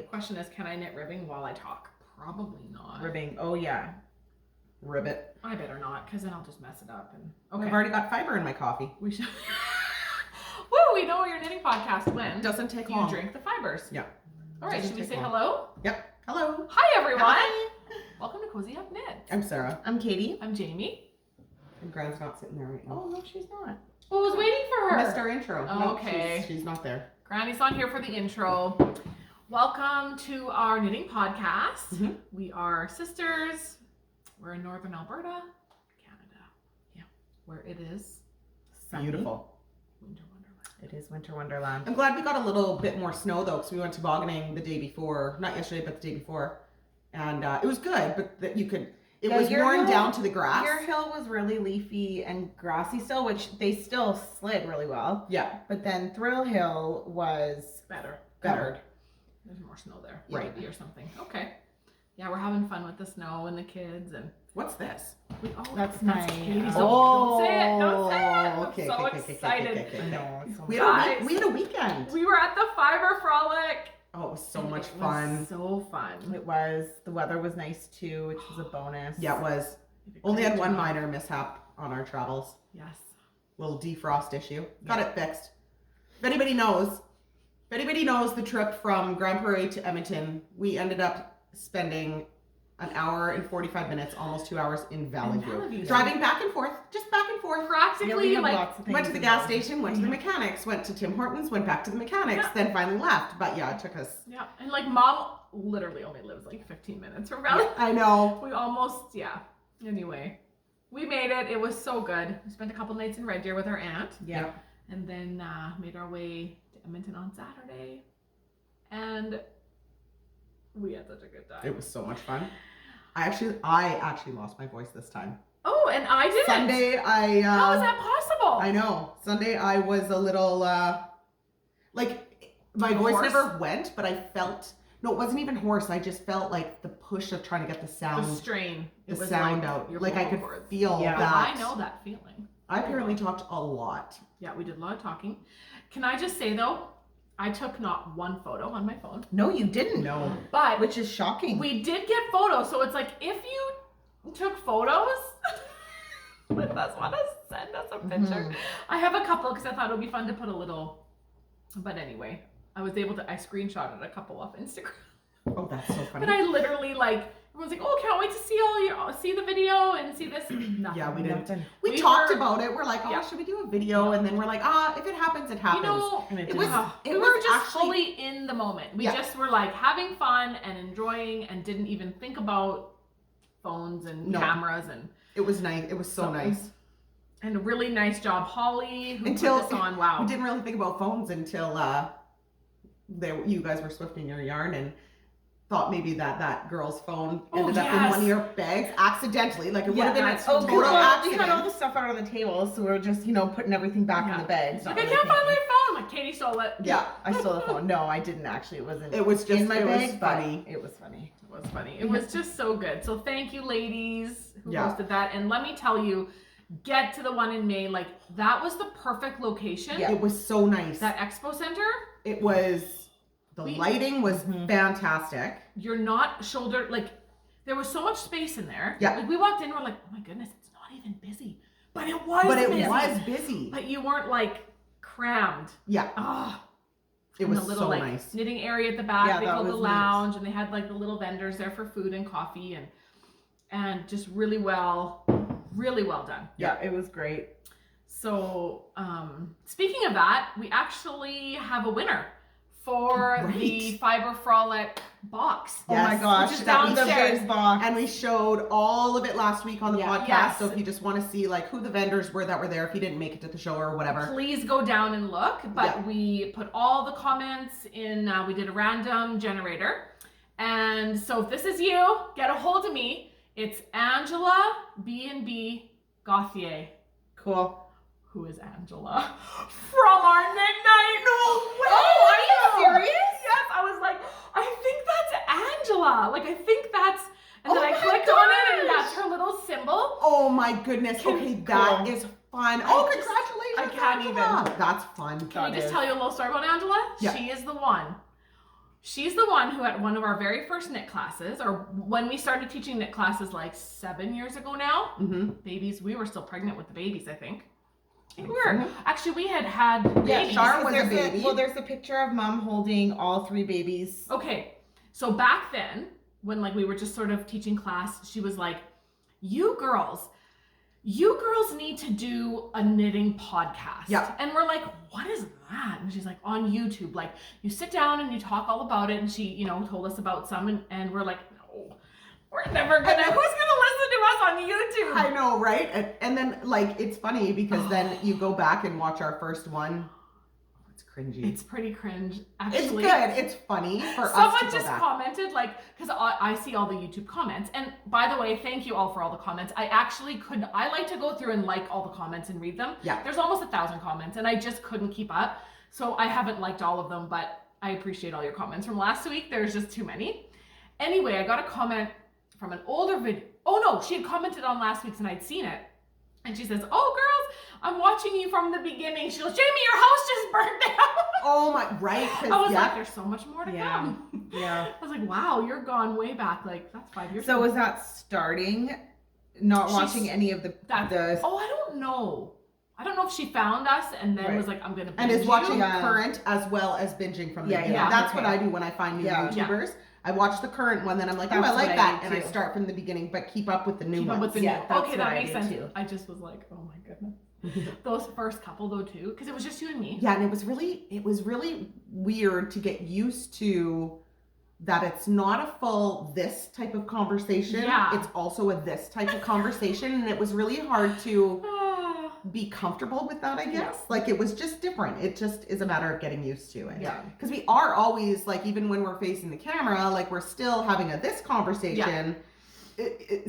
question is, can I knit ribbing while I talk? Probably not. Ribbing. Oh yeah. Ribbit. I better not, because then I'll just mess it up. And okay. I've already got fiber in my coffee. We should. Woo! We know your knitting podcast when. It doesn't take long. You drink the fibers. Yeah. All right. Should we say hello? Yep. Hello. Hi everyone. Hi. Welcome to Cozy Up Knit. I'm Sarah. I'm Katie. I'm Jamie. And Grand's not sitting there right now. Oh no, she's not. Well, I was waiting for her. Missed our intro. Okay. No, she's not there. Granny's on here for the intro. Welcome to our knitting podcast. Mm-hmm. We are sisters. We're in northern Alberta, Canada. Yeah. Where it is Sunny. Beautiful. winter wonderland. It is winter wonderland. I'm glad we got a little bit more snow though, because we went tobogganing the day before. Not yesterday, but the day before. And it was good, but that you could... It was worn down to the grass. Your hill was really leafy and grassy still, which they still slid really well. Yeah. But then Thrill Hill was Better. Covered. There's more snow there. Yeah. Maybe or something. Okay. Yeah, we're having fun with the snow and the kids and What's this? That's my... Katie's. Don't say it. Don't say it. I'm Okay, so okay, excited. I know. It's so We much- had a weekend. We were at the Fiber Frolic. Oh, it was so much It was fun. so fun. It was. The weather was nice too, which was a bonus. Yeah, it was. Only had one minor mishap on our travels. Yes. Little defrost issue. Got it fixed. If anybody knows the trip from Grande Prairie to Edmonton, we ended up spending an hour and 45 minutes, almost 2 hours in Valley View. Driving back and forth, just back and forth. Practically, Went to the gas station, went to the mechanics, went to Tim Hortons, went back to the mechanics, then finally left. But yeah, it took us. Yeah, and like mom literally only lives like 15 minutes from Valley. Yeah, I know. We almost, Anyway, we made it. It was so good. We spent a couple nights in Red Deer with our aunt. Yeah. And then made our way to Edmonton on Saturday. And we had such a good time. It was so much fun. I actually lost my voice this time. Oh, and I didn't. Sunday, How is that possible? I know. Sunday, I was a little, like, my voice hoarse? never went, but I felt, no, it wasn't even hoarse. I just felt like the push of trying to get the sound, The strain. the It was sound like out. your Like, I vocal could cords. feel Yeah. that. I know that feeling. I apparently talked a lot. Yeah, we did a lot of talking. Can I just say, though, I took not one photo on my phone. No, you didn't. No. But Which is shocking. we did get photos, so it's like if you took photos with us, want to send us a picture. Mhm. I have a couple because I thought it would be fun to put a little. But anyway, I screenshotted a couple off Instagram. Oh, that's so funny. But I literally everyone's like, "Oh, can't wait to see the video and see this." Nothing. Yeah, we didn't. Nothing. We talked were- about it. We're like, oh, Yeah. should we do a video? And then we're like, if it happens, it happens. You know, And it it was, didn't. it we was were just actually, fully in the moment. We just were like having fun and enjoying and didn't even think about phones and cameras and it was nice. It was so nice. And a really nice job, Holly, who Until put this on. Wow. We didn't really think about phones until you guys were swifting your yarn and thought maybe that girl's phone ended up in one of your bags accidentally. Like it would have been a total we accident. had all the stuff out on the table, so we were just, putting everything back in the bags. Like, I can't find my phone. I'm like, Katie stole it. Yeah. I stole the phone. No, I didn't actually. It wasn't. It was just in my it bag, was but funny. it was funny. It was funny. It was just so good. So thank you, ladies, who Yeah. hosted that. And let me tell you, get to the one in May. Like, that was the perfect location. It was so nice. That expo center. It was. The lighting was fantastic. You're not shoulder, there was so much space in there. Yeah. Like, we walked in, we're like, oh my goodness, it's not even busy. But it was busy. But you weren't, crammed. Yeah. Ah. It was the little, so nice. knitting area at the back. Yeah, they that called the was lounge, and they had, the little vendors there for food and coffee, and just really well done. Yeah, it was great. So, speaking of that, we actually have a winner for the Fiber Frolic box. Oh my gosh, which is that was downstairs. a big box. And we showed all of it last week on the podcast. Yes. So if you just want to see who the vendors were that were there, if you didn't make it to the show or whatever. Please go down and look. But we put all the comments in, we did a random generator. And so if this is you, get a hold of me. It's Angela B&B Gauthier. Cool. Who is Angela? From our knit night. No way. Oh, are you serious? Yes. I was like, I think that's Angela. I think that's, and then Oh I my clicked on it and gosh. that's her little symbol. Oh my goodness. Okay, that Cool. is fun. Congratulations. I can't Angela. even. That's fun. Can I just tell you a little story about Angela? Yeah. She is the one She's the one who at one of our very first knit classes, or when we started teaching knit classes like 7 years ago now, babies, we were still pregnant with the babies, I think. Actually, we had babies. Char was a baby. There's a picture of mom holding all 3 babies. Okay, so back then, when like we were just sort of teaching class, she was like, you girls need to do a knitting podcast. Yeah. And we're like, what is that? And she's like, on YouTube. Like, you sit down and you talk all about it. And she, you know, told us about some. And we're like, no, we're never gonna, who's gonna listen to us on YouTube? I know, right? And then, like, it's funny because then you go back and watch our first one. It's cringy. It's pretty cringe, actually. It's good. It's funny for us to Someone go just back. commented, like, because I see all the YouTube comments. And by the way, thank you all for all the comments. I like to go through and like all the comments and read them. Yeah. There's almost 1,000 comments and I just couldn't keep up. So I haven't liked all of them, but I appreciate all your comments from last week. There's just too many. Anyway, I got a comment from an older video. Oh no, she had commented on last week's and I'd seen it. And she says, oh girls, I'm watching you from the beginning. She goes, Jamie, your house just burned down. Oh my, right? I was like, there's so much more to come. Yeah. I was like, wow, you're gone way back. Like, that's 5 years So ago. was that starting, not She's- watching any of the Oh, I don't know. I don't know if she found us and then Right. was like, I'm going to And is watching Yeah. current as well as binging from the beginning. yeah, That's okay. what I do when I find new Yeah. YouTubers. I watch the current one, then I'm like, oh, That's I like what I that. do And I too. start from the beginning, but keep up with the new keep up ones. with the Yeah, new. that's Okay, what that I makes do sense. too. I just was like, oh my goodness. Those first couple though too, because it was just you and me. Yeah, and it was really weird to get used to that it's not a full this type of conversation. Yeah. It's also a this type of conversation. And it was really hard to Ah, be comfortable with that, I guess. Like it was just different. It just is a matter of getting used to it. Yeah. Because we are always like, even when we're facing the camera, like we're still having a this conversation.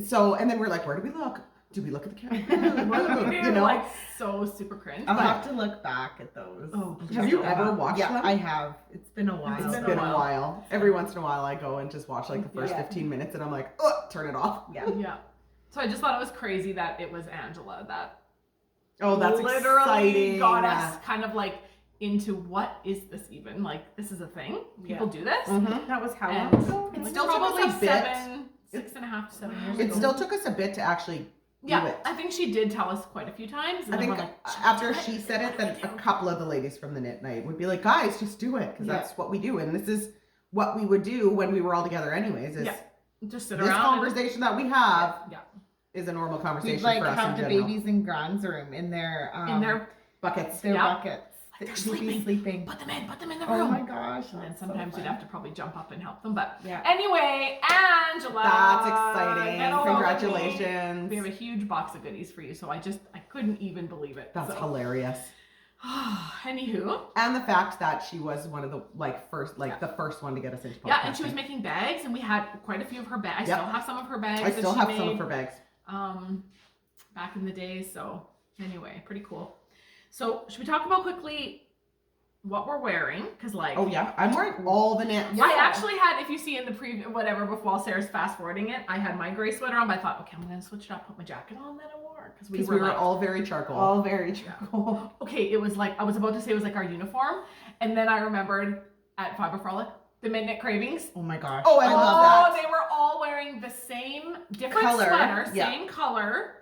So, and then we're like, where do we look? Do we look at the camera? What? we You were know? like so super cringe. I'll but- have to look back at those. Oh, Have you ever watched Yeah, them? I have. It's been a while. It's been been a a while. Every once in a while, I go and just watch like the first Yeah. 15 minutes, and I'm like, oh, turn it off. Yeah. Yeah. So I just thought it was crazy that it was Angela that Oh, that's literally exciting. got us kind of like into what is this even? Like, this is a thing? People do this? Mhm. That was how And long ago? It's It still still took us probably a bit. 6.5 to 7 years It ago. still took us a bit to actually do Yeah, it. I think she did tell us quite a few times. And I then think we're like, after "What? she said it, What then do we a do?" couple of the ladies from the knit night would be like, guys, just do it, because Yeah. that's what we do, and this is what we would do when we were all together anyways, is Yeah. Just sit this around. conversation that we have Yeah. is a normal conversation We'd like for us have in the general. babies in Gran's room in their In their Buckets. their Yeah. buckets. Like, they're They'd be sleeping. put them in the Oh room. my gosh. And then that's so sometimes you'd fun. have to probably jump up and help them. But Yeah. anyway, Angela. That's exciting. get a hold of me. Congratulations. We have a huge box of goodies for you, so I couldn't even believe it. That's so. hilarious. Anywho. And the fact that she was one of the first Yeah. the first one to get us into podcasting. Yeah, and she was making bags, and we had quite a few of her bags. I Yep. still have some of her bags. I that still she have made, some of her bags. back in the day. So anyway, pretty cool. So should we talk about quickly what we're wearing? Because like, Oh yeah, I'm wearing all the knits. I actually had, if you see in the preview, whatever, before Sarah's fast forwarding it, I had my gray sweater on, but I thought, okay, I'm gonna switch it up, put my jacket on, then I wore it because Because we were like, all very charcoal. All very charcoal. okay, it was like, I was about to say it was like our uniform, and then I remembered at Fiber Frolic, the Midnight Cravings. Oh my gosh. Oh, I love that. They were all wearing the same, different Color, sweater, yeah. same color,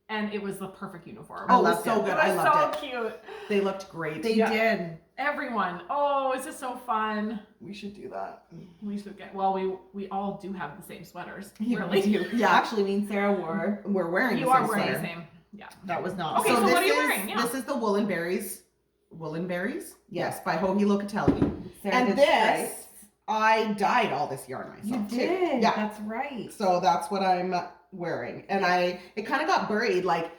and it was the perfect uniform. Oh, it loved was so it. good. It was I loved so it. cute. They looked great. They Yeah. did. Everyone. Oh, it's just so fun. We should do that. We should get, well, we all do have the same sweaters. Yeah, Really. we do. Yeah. Actually, me and Sarah wore. We're wearing You the are same wearing sweater. the same. Yeah. That was not. Okay, so what this are you is- wearing? Yeah. This is the Woolen Berries. Woolen Berries? Yeah. Yes, by Hoagie Locatelli. Sarah And did this, stripes. I dyed all this yarn You myself too. did. Yeah. That's right. So that's what I'm wearing. And it kind of got buried, like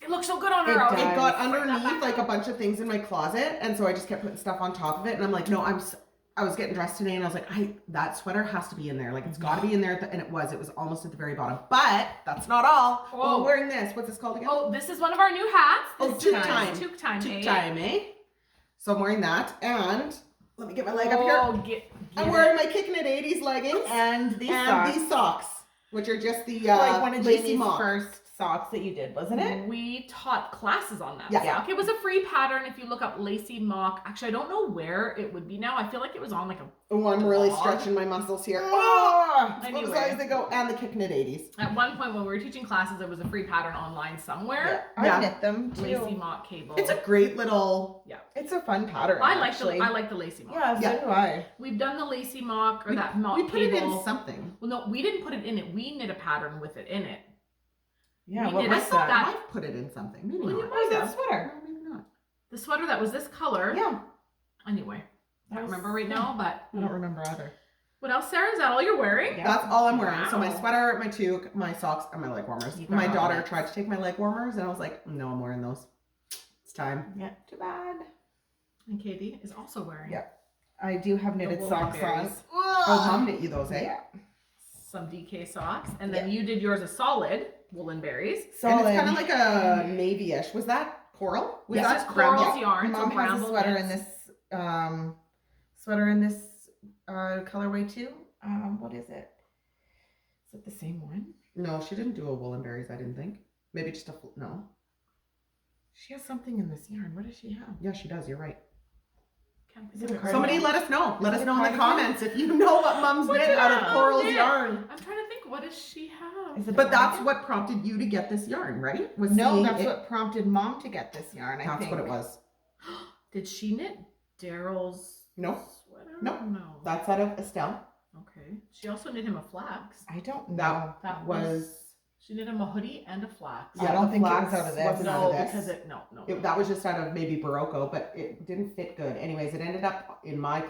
It looks so good on it, her. it Okay. got Bring that underneath back like a up. bunch of things in my closet, and so I just kept putting stuff on top of it. And I'm like, no, I was getting dressed today, and I was like, that sweater has to be in there. Like it's got to be in there, and it was almost at the very bottom. But that's not all. Oh. Oh, I'm wearing this. What's this called again? Oh, this is one of our new hats. Oh, This toque is time. Toque time. Toque eh? time, eh? So I'm wearing that, and let me get my leg up here. Oh, get I'm it. wearing my Kickin' It 80s leggings And these and socks. these socks, which are just the like one of lacy Jamie's mock. first socks that you did, wasn't it? We taught classes on that Yeah. sock. It was a free pattern. If you look up lacy mock, actually, I don't know where it would be now. I feel like it was on like a. Oh, I'm really Dog. stretching my muscles here. Oh, as Anyway. high as they go. And the Kick Knit 80s. At one point when we were teaching classes, there was a free pattern online somewhere. I knit them too. Lacy mock cable. It's a great little. It's a fun pattern. I like actually. the lacy mock. Yeah, so Yeah. do I. We've done the lacy mock or that mock We put cable. it in something. Well, no, we didn't put it in it. We knit a pattern with it in it. Yeah, We what did was I thought that? I've put it in something. Maybe Well, not. you What was that No, sweater? maybe not. The sweater that was this color. Yeah. Anyway, I don't was- remember right now, but I don't remember either. what else, Sarah? Is that all you're wearing? Yeah. That's all I'm wearing. So my Wow. sweater, my toque, my socks, and my leg warmers. You got My all daughter that. tried to take my leg warmers, and I was like, no, I'm wearing those. It's time. Yeah, too bad. And Katie is also wearing Yeah. I do have knitted wool socks on. berries. Oh, Mom knit you those, eh? Yeah. some DK socks, and then you did yours a solid woolen berries. And Solid. it's kind of like a navy-ish. Was that coral? Was Yes, that it's coral's yeah. yarn. Mom so has a bramble sweater in knits. this colorway too. What is it? Is it the same one? No, she didn't do a woolen berries, I didn't think. Maybe just a, no. She has something in this yarn. What does she have? Yeah, she does. You're right. Can't Is it think a of it. Somebody let us know. Let Is us it know in the cardigan? comments if you know what Mom's What knit did out I of coral's knit? yarn. I'm trying to think. What does she have? Is it a But that's cardigan? what prompted you to get this yarn, right? Was No, seeing that's it- what prompted Mom to get this yarn. I That's think what it was. Did she knit Daryl's No. sweater? Nope. No. That's out of Estelle. Okay. She also knit him a flax. I don't know. That, That was. She knit him a hoodie and a flax. I don't the think it was flax out of this. wasn't out No, of this. because it no. That was just out of maybe Barocco, but it didn't fit good. Anyways, it ended up in my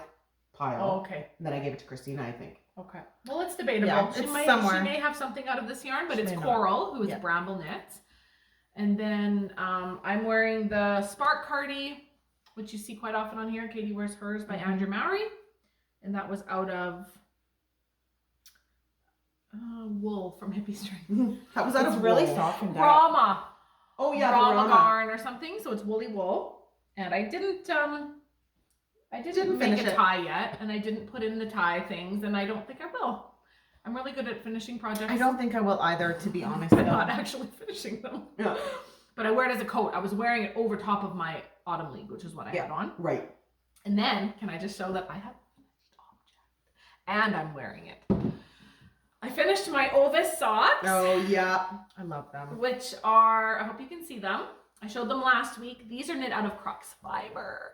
pile. Oh, okay. And then I gave it to Christina, I think. Okay. Well, it's debatable. Yeah, she it's might somewhere. she may have something out of this yarn, but She it's may not. Coral, who is Yeah. Bramble Knits. And then I'm wearing the Spark Cardi, which you see quite often on here. Katie wears hers by Mhm. Andrew Mowry. And that was out of wool from Hippie String. That was out It's of really wool. softened up. Rama. Oh yeah, the Rama Rama. yarn or something. So it's woolly wool. And I didn't Didn't make finish a it. tie yet, and I didn't put in the tie things, and I don't think I will. I'm really good at finishing projects. I don't think I will either, to be honest. I'm not actually finishing them. Yeah. But I wear it as a coat. I was wearing it over top of my autumn league, which is what I had on. Right. And then, can I just show that I have a finished object? And I'm wearing it. I finished my Ovis socks, Oh yeah. I love them. which are, I hope you can see them. I showed them last week. These are knit out of Crux fiber.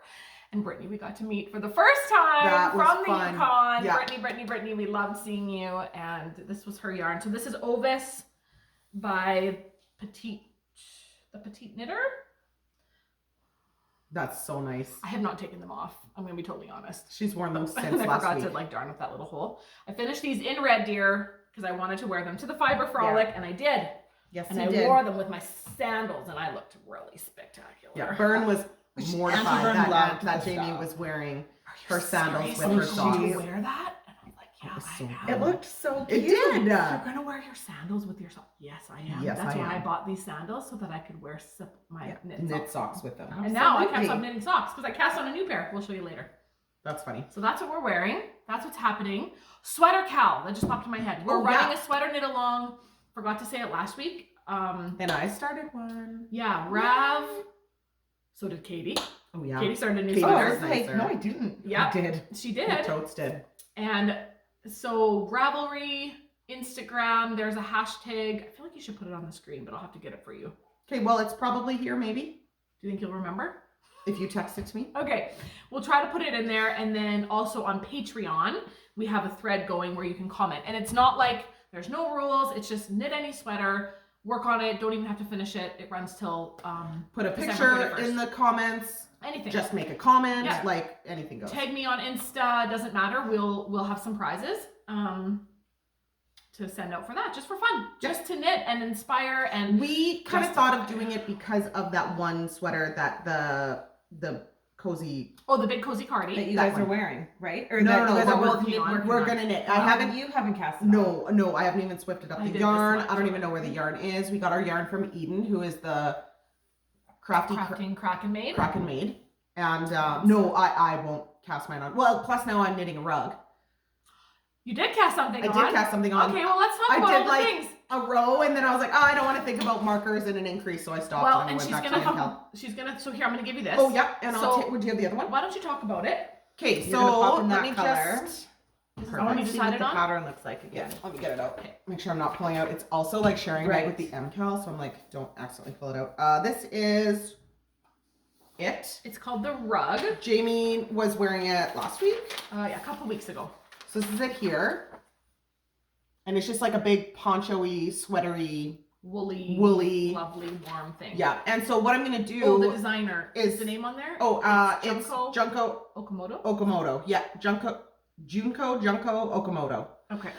And Brittany, we got to meet for the first time That was from the fun. Yukon. Yeah. Brittany, we loved seeing you. And this was her yarn. So this is Ovis by the Petite Knitter. That's so nice. I have not taken them off. I'm going to be totally honest. She's worn them And since I last forgot week. to darn with that little hole. I finished these in Red Deer because I wanted to wear them to the Fiber Frolic, and I did. Yes, And you I did. wore them with my sandals, and I looked really spectacular. Yeah, Bern was mortified Bern that, loved that the Jamie stuff. was wearing Are her you sandals serious? with You're her going socks. to wear that? And I was like, yeah, was I so am. It looked so It cute. did. You're going to wear your sandals with your socks? Yes, I am. Yes, That's I why I am. bought these sandals so that I could wear my knit Knit socks. socks with them. And now I can't Absolutely. stop knitting socks because I cast on a new pair. We'll show you later. That's funny. So that's what we're wearing. That's what's happening. Sweater cowl. That just popped in my head. We're Oh, running yeah. a sweater knit along. Forgot to say it last week. And I started one. Yeah, Rav. So did Katie. Oh yeah. Katie started a new Katie Oh, I sweater. was like, nicer. no, I didn't. Yeah. I did. She The did. totes did. And so Ravelry, Instagram, there's a hashtag. I feel like you should put it on the screen, but I'll have to get it for you. Okay, well it's probably here maybe. Do you think you'll remember? If you text it to me. Okay, we'll try to put it in there. And then also on Patreon, we have a thread going where you can comment. And it's not like there's no rules. It's just knit any sweater, work on it. Don't even have to finish it. It runs till Put a December picture 31st. in the comments. anything. Just make a comment. Yeah. Like anything goes. Tag me on Insta. Doesn't matter. We'll have some prizes to send out for that, just for fun, just to knit and inspire. And We kind of Just- thought of doing it because of that one sweater that the cozy. the big cozy That cardi. you That guys are one. wearing, right? Or No, that no, you guys we're are both working on. working We're on. gonna knit. Oh, I haven't. You haven't cast it on. No, I haven't even swifted up I the did this yarn. one. I don't even know where the yarn is. We got our yarn from Eden, who is the Crafting Kraken made. Kraken maid. And no, I won't cast mine on. Well, plus now I'm knitting a rug. You did cast something I on. did cast something on. Okay, well let's talk I about did all the like things. a row, and then I was like, oh, I don't want to think about markers and an increase, so I stopped. Well, and I and went she's back gonna to so here, I'm gonna give you this. Oh, yeah, and So- I'll take. Would you have the other one? Why don't you talk about it? Okay, You're gonna pop so in let that me color. just. I Perfect. want You to see what decided the on? pattern looks like again. Let me get it out. Okay, make sure I'm not pulling out. It's also like sharing Right. with the MCal, so I'm like, don't accidentally pull it out. This is it. It's called the rug. Jamie was wearing it last week. Yeah, a couple weeks ago. So this is it here. And it's just like a big poncho-y, sweatery, Woolly, lovely, warm thing. Yeah. And so what I'm going to do. Oh, the designer. is Is the name on there? It's Junko Okamoto? Okamoto. Yeah, Junko Okamoto. Okay.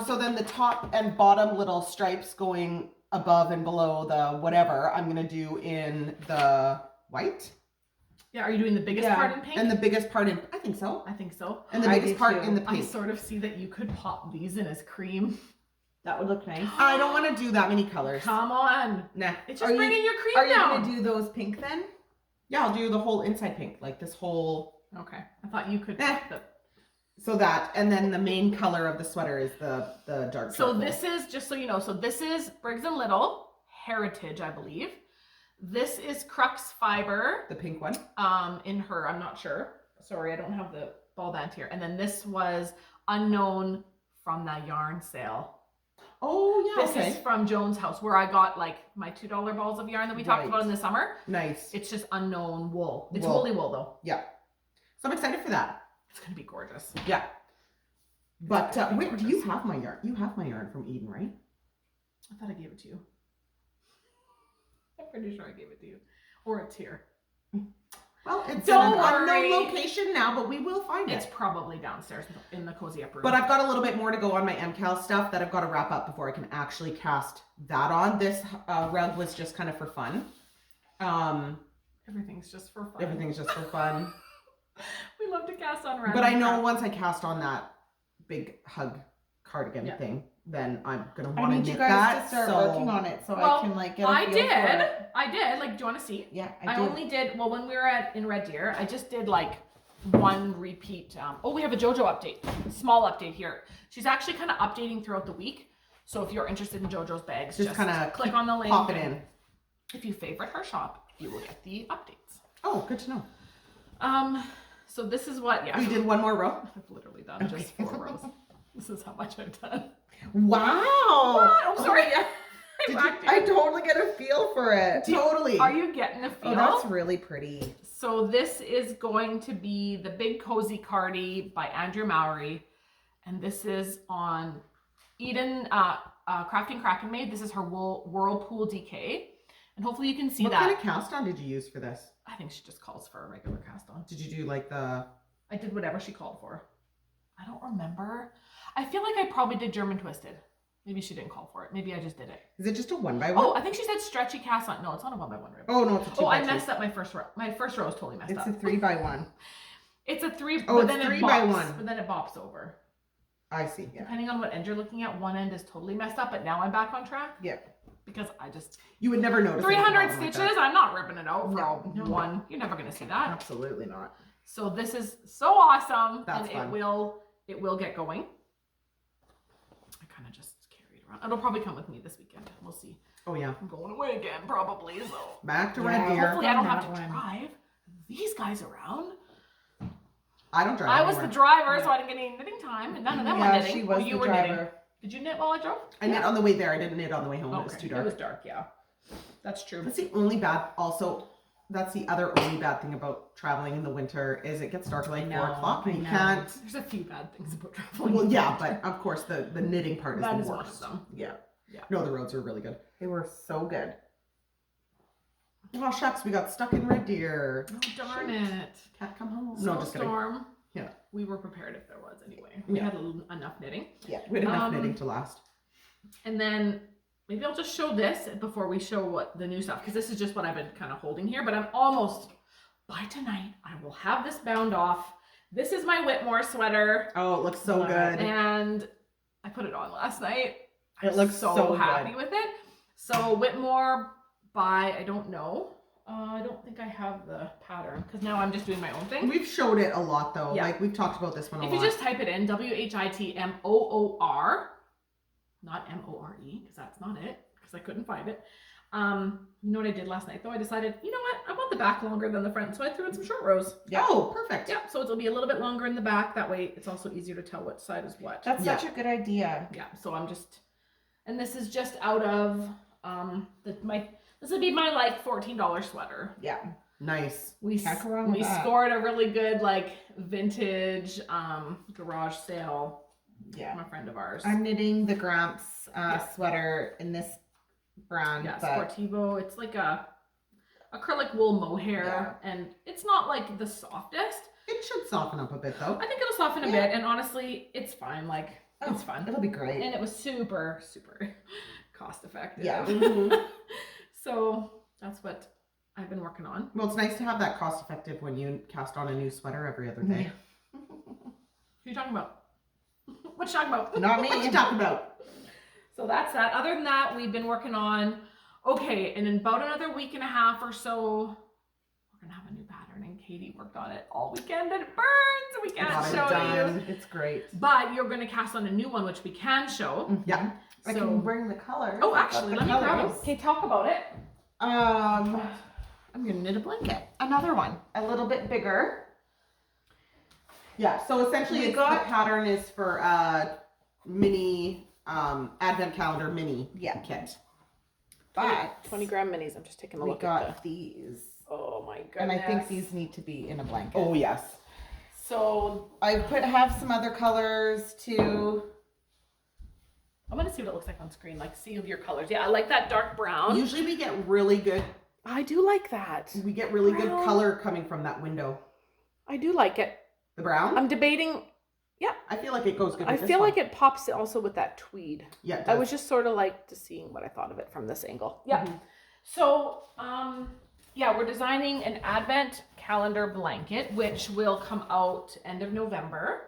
So then the top and bottom little stripes going above and below the whatever, I'm going to do in the white. Yeah, are you doing the biggest part in pink? And the biggest part in, I think so. I think so. And the I biggest do part too. in the I pink. sort of see that you could pop these in as cream. That would look nice. I don't want to do that many colors. Come on. Nah. It's Are just you- bringing your cream Are you down. gonna do those pink then? Yeah, I'll do the whole inside pink, like this whole. Okay. I thought you could. Eh. So that, and then the main color of the sweater is the dark. So charcoal. this is, just so you know, so this is Briggs & Little, Heritage, I believe. This is Crux Fiber, the pink one. in her, I'm not sure. Sorry, I don't have the ball band here. And then this was Unknown from that yarn sale. Oh yeah. This okay. is from Joan's house, where I got like my $2 balls of yarn that we talked Right. about in the summer. Nice. It's just Unknown wool. It's Wool. woolly wool though. Yeah. So I'm excited for that. It's gonna be gorgeous. Yeah. But gonna be wait, gorgeous. you have my yarn. You have my yarn from Eden, right? I thought I gave it to you. I'm pretty sure I gave it to you. Or it's here. Well, it's Don't in an worry. unknown location now, but we will find It's it. probably downstairs in the cozy upper room. But I've got a little bit more to go on my MCal stuff that I've got to wrap up before I can actually cast that on. This rug was just kind of for fun. Everything's just for fun. Everything's just for fun. We love to cast on random But I know crap. once I cast on that big hug cardigan Yeah. thing, then I'm gonna I want to need you knit guys that. to start so working on it so Well, I can like get a I feel for did. it. I did. Like, do you want to see? Yeah, I do. only did, well, when we were in Red Deer, I just did like one repeat. Oh, we have a JoJo update. Small update here. She's actually kind of updating throughout the week. So if you're interested in JoJo's bags, Just kinda click on the link. pop it in. If you favorite her shop, you will get the updates. Oh, good to know. So this is what, yeah. We did one more row. I've literally done just 4 rows. This is how much I've done. Wow. Oh, sorry. Did you, I totally get a feel for it. Totally. Are you getting a feel? Oh, that's really pretty. So this is going to be the Big Cozy Cardi by Andrew Mowry. And this is on Eden Crafting Kraken Made. This is her Whirlpool DK. And hopefully you can see what that. kind of cast on did you use for this? I think she just calls for a regular cast on. Did you do like the... I did whatever she called for. I don't remember. I feel like I probably did German Twisted. Maybe she didn't call for it. Maybe I just did it. Is it just a 1x1? Oh, I think she said stretchy cast on. No, it's not a 1x1 rib. Oh, no, it's a 2x2. Oh, I messed up my first row. My first row is totally messed It's up. a 3x1. It's a 3. Oh, but it's then 3 it by bops, 1. But then it bops over. I see, yeah. Depending on what end you're looking at, one end is totally messed up, but now I'm back on track. Yep. Because I just... You would never notice 300 anything stitches, like that. I'm not ripping it out for No. one. You're never going to see that. Absolutely not. So this is so awesome. That's and fun. it will get going. I kind of just carry it around. It'll probably come with me this weekend. We'll see. Oh, yeah. I'm going away again, probably, so... Back to Yeah. Red Deer. Hopefully I don't have to That one. drive these guys around. I don't drive I was the anywhere. driver, so I didn't get any knitting time, and none of them were Yeah, knitting. she was Oh, you the were driver. knitting. Did you knit while I drove? I knit on the way there. I didn't knit on the way home. It was Okay. too It dark. was dark, yeah. That's true. That's the only bad, also, that's the other only bad thing about traveling in the winter is it gets dark at like I 4 know, o'clock and I you know. can't. There's a few bad things about traveling. Well, yeah, but of course the knitting part is That the is one worst. of them. Yeah. No, the roads are really good. They were so good. Oh shucks, we got stuck in Red Deer. Oh, darn it. Can't come home. No, just kidding. Snowstorm. Yeah. We were prepared if there was anyway. We Yeah. had enough knitting. Yeah, we had enough Um, knitting to last. And then maybe I'll just show this before we show what the new stuff, because this is just what I've been kind of holding here, but I'm almost, by tonight, I will have this bound off. This is my Whitmore sweater, Oh, it looks so Love it. good. and I put it on last night. It I'm looks so happy good. with it. So Whitmore by, I don't know. I don't think I have the pattern, because now I'm just doing my own thing. We've showed it a lot though. Yeah. Like we've talked about this one a If lot. you just type it in, WHITMOOR, not MORE, because that's not it, because I couldn't find it. You know what I did last night though? I decided, you know what? I want the back longer than the front, so I threw in some short rows. Yeah. Oh, perfect. Yeah, so it'll be a little bit longer in the back. That way it's also easier to tell what side is what. That's such a good idea. Yeah, so I'm just, and this is just out of, this would be my like $14 sweater. Yeah. Nice. We that. scored a really good like vintage garage sale from a friend of ours. I'm knitting the Gramps sweater in this brand. Yeah, Sportivo. It's like a acrylic wool mohair, and it's not like the softest. It should soften up a bit though. I think it'll soften a bit, and honestly, it's fine. Like it's fun. It'll be great. And it was super, super cost effective. Yeah. So that's what I've been working on. Well, it's nice to have that cost effective when you cast on a new sweater every other day. Who are you talking about? What you talking about? Not me. What you talking about? So that's that. Other than that, we've been working on, okay, and in about another week and a half or so, we're going to have a new pattern, and Katie worked on it all weekend, and it burns, so we can't show you. It's great. But you're going to cast on a new one, which we can show. Yeah. I can bring the colors. Oh, actually, let me grab them. Okay, talk about it. I'm gonna knit a blanket. Another one, a little bit bigger. Yeah. So essentially, the pattern is for mini advent calendar mini kit. But 20-gram minis. I'm just taking a we look got at these. Oh my goodness. And I think these need to be in a blanket. Oh yes. So I have some other colors too. I'm gonna see what it looks like on screen. Like, see your colors. Yeah, I like that dark brown. Usually we get really good. I do like that. We get really good Brown. color coming from that window. I do like it. The brown. I'm debating. Yeah. I feel like it goes good. I With this feel one. like it pops also with that tweed. Yeah. It I does. was just sort of like seeing what I thought of it from this angle. Yeah. Mm-hmm. So, yeah, we're designing an advent calendar blanket, which will come out end of November.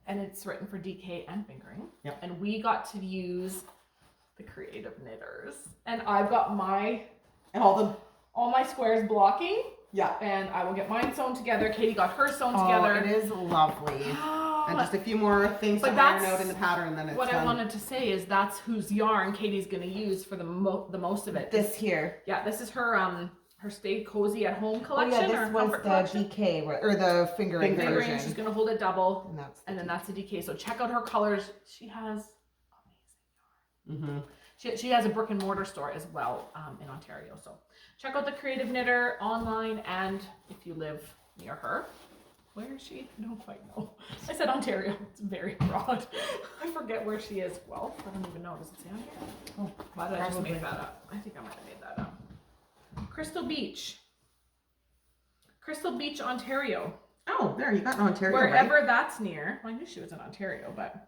And it's written for DK and fingering. Yep. And we got to use the creative knitters. And I've got and all my squares blocking. Yeah. And I will get mine sewn together. Katie got hers sewn Oh, together. it is lovely. And just a few more things to iron out in the pattern, then it's what done. I wanted to say is that's whose yarn Katie's going to use for the most of it. This here. Yeah, this is her Stay Cozy at Home collection. Oh, yeah, this or was comfort the collection. DK or the fingering Fingering, version. she's going to hold it double. And then that's the DK. So check out her colors. She has amazing yarn. Mm-hmm. She has a brick and mortar store as well in Ontario. So check out the Creative Knitter online, and if you live near her. Where is she? I don't quite know. I said Ontario. It's very broad. I forget where she is. Well, I don't even know. Does it say on here? Oh, why did I just make that up? I think I might have made that up. Crystal Beach, Ontario. Oh, there, you got an Ontario. Wherever right? that's near. Well, I knew she was in Ontario, but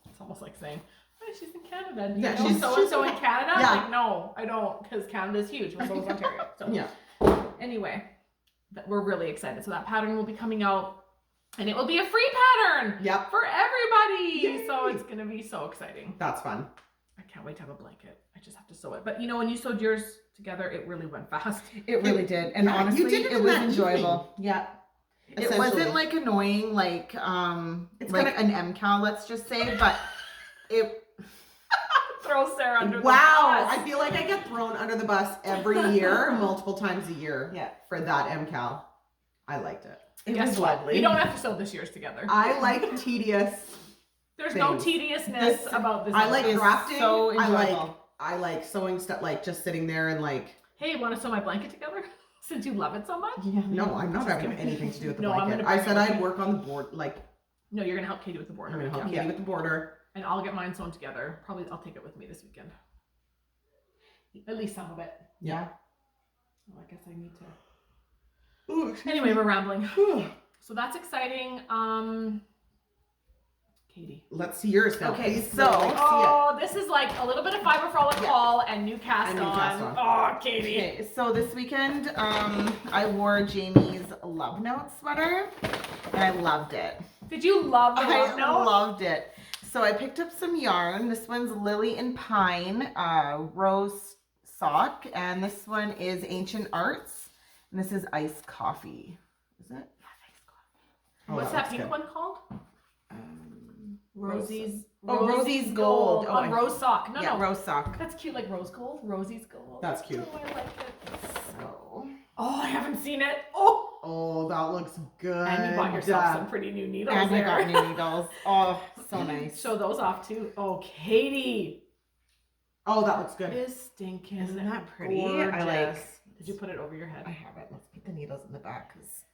it's almost like saying, oh, she's in Canada. Do you Yeah, know she's so-and-so in Canada? Yeah. Like, no, I don't, because Canada's huge. Well, so is Ontario. So Yeah. anyway, we're really excited. So that pattern will be coming out, and it will be a free pattern Yep. for everybody. Yay. So it's going to be so exciting. That's fun. I can't wait to have a blanket. I just have to sew it. But you know, when you sewed yours together, it really went fast. It really did. And Yeah, honestly, you did it it in was that enjoyable. Yeah. It Essentially. wasn't like annoying, like It's like kinda- an MCAL, let's just say, but it Throw Sarah under the Wow, bus. I feel like I get thrown under the bus every year, multiple times a year. Yeah. For that MCAL, I liked it. Guess was what? lovely. You don't have to sew this year's together. I like tedious. There's no things. tediousness about this. I like It's drafting. so I enjoyable. like sewing stuff, like just sitting there and like. Hey, want to sew my blanket together? Since you love it so much. Yeah. No, I'm not Just having kidding. anything to do with the No, I'm blanket. gonna I bring said it with I'd me. work on the board, like No, you're gonna help Katie with the border. I'm gonna help Yeah. Katie with the border. And I'll get mine sewn together. Probably I'll take it with me this weekend. At least some of it. Yeah. Well, I guess I need to. Ooh, Anyway, we're rambling. So that's exciting. Katie. Let's see yours now. Okay, please. so- Let's see it. Oh, this is like a little bit of Fiber Frolic Yeah. haul and new cast And new on. cast on. Oh, Katie. Okay, so this weekend, I wore Jamie's Love Note sweater, and I loved it. Did you love the I love note? loved it. So I picked up some yarn. This one's Lily and Pine Rose Sock, and this one is Ancient Arts, and this is Iced Coffee. Is it? Yeah, Iced Coffee. Oh, What's that looks pink good. one called? Rosie's Oh, Rosie's Gold. Oh, on rose sock. No, yeah, no. rose sock. That's cute, like rose gold. Rosie's Gold. That's cute. Oh, I like it. So, Oh, I haven't seen it. Oh. Oh, that looks good. And you bought yourself some pretty new needles and I there. got new needles. Oh, so nice. Show those off too. Oh, Katie Oh, that looks good. is stinking. Isn't that pretty? Gorgeous. I like. Did you put it over your head? I have it. Let's put the needles in the back. 'Cause...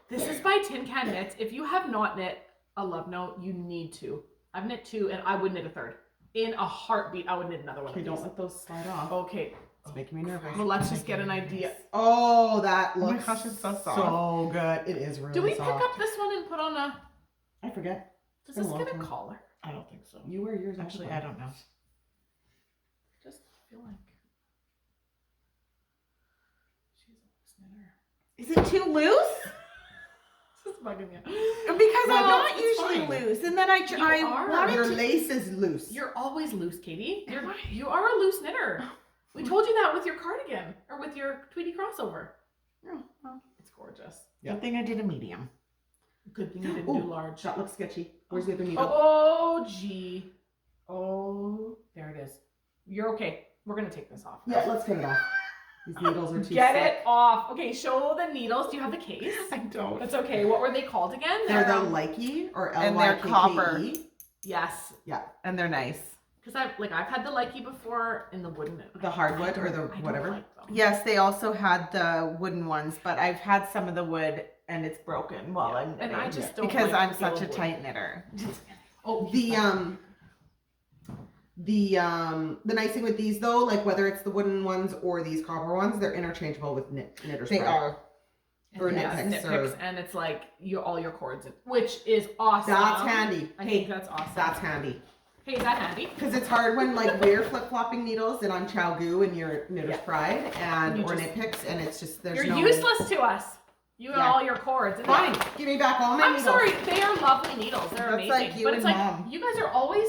This is by Tin Can Knits. If you have not knit a love note, you need to. I've knit 2 and I would knit a 3rd. In a heartbeat, I would knit another one. Okay, of don't these. let those slide off. Okay. It's making me nervous. Well, let's just get an idea. Oh, that Oh my looks gosh, it's so soft. so good. It is really Do we soft. pick up this one and put on a... I forget. Does Been this a get long a time. collar? I don't think so. You wear yours Actually, all I the time. don't know. Just feel like... She's a loose knitter. Is it too loose? This is bugging you. Because No, I'm not it's usually fine. loose, and then I You are. wanted Your to. lace is loose. You're always loose, Katie. Am I? You are a loose knitter. We told you that with your cardigan or with your Tweety crossover. Oh, well, It's gorgeous. Yeah. Good thing I did a medium. Good thing you didn't Ooh, do large. That looks sketchy. Where's the other needle? Oh, gee. Oh, there it is. You're okay. We're going to take this off. Yeah, let's get it off. These needles are too Get thick. it off. Okay, show the needles. Do you have the case? I don't. That's okay. What were they called again? They're the Likey or And they're L-Y-K-K-E. copper. Yes. And they're nice. Because I've had the Likey before in the wooden. The hardwood or the I don't whatever. like them. Yes, they also had the wooden ones, but I've had some of the wood and it's broken while I'm knitting. And I just don't because like I'm the feel such a of wood. tight knitter. Oh, The nice thing with these though, like whether it's the wooden ones or these copper ones, they're interchangeable with knitter's They pride. are. For and knit yes, picks knit or- picks, and it's like all your cords, which is awesome. That's handy. I Hey, think that's awesome. that's handy. Hey, is that handy? Because it's hard when like we're flip flopping needles and I'm Chow Goo and you're knitter's pride and You or just- knit picks and it's just there's You're no useless to us. You and Yeah. all your cords. And Fine, give me back all my I'm needles. sorry, they are lovely needles. They're That's amazing. like you but it's and like Mom. you guys are always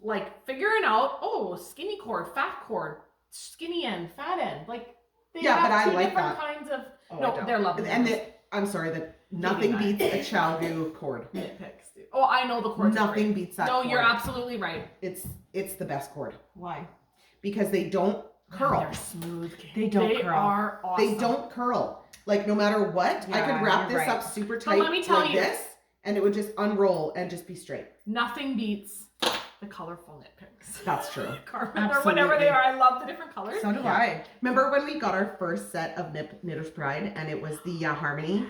like figuring out, oh, skinny cord, fat cord, skinny end, fat end. Like they Yeah, have but I two like different that. kinds of. Oh, I no, don't. they're lovely. And needles. I'm sorry that nothing Maybe beats a Chow Goo cord. knit picks. Dude. Oh, I know the cords. are Nothing great. beats that No, cord. you're absolutely right. It's the best cord Why? because they don't curl. They're smooth. They don't They curl. are awesome. They don't curl. Like no matter what, I Yeah, could wrap you're this right. up super But tight let me tell like you- this, and it would just unroll and just be straight. Nothing beats the colorful knit picks. That's true. Carmen or whatever they Absolutely. are. I love the different colors. So do Yeah. I. Remember when we got our first set of Knitter's Pride, and it was the Harmony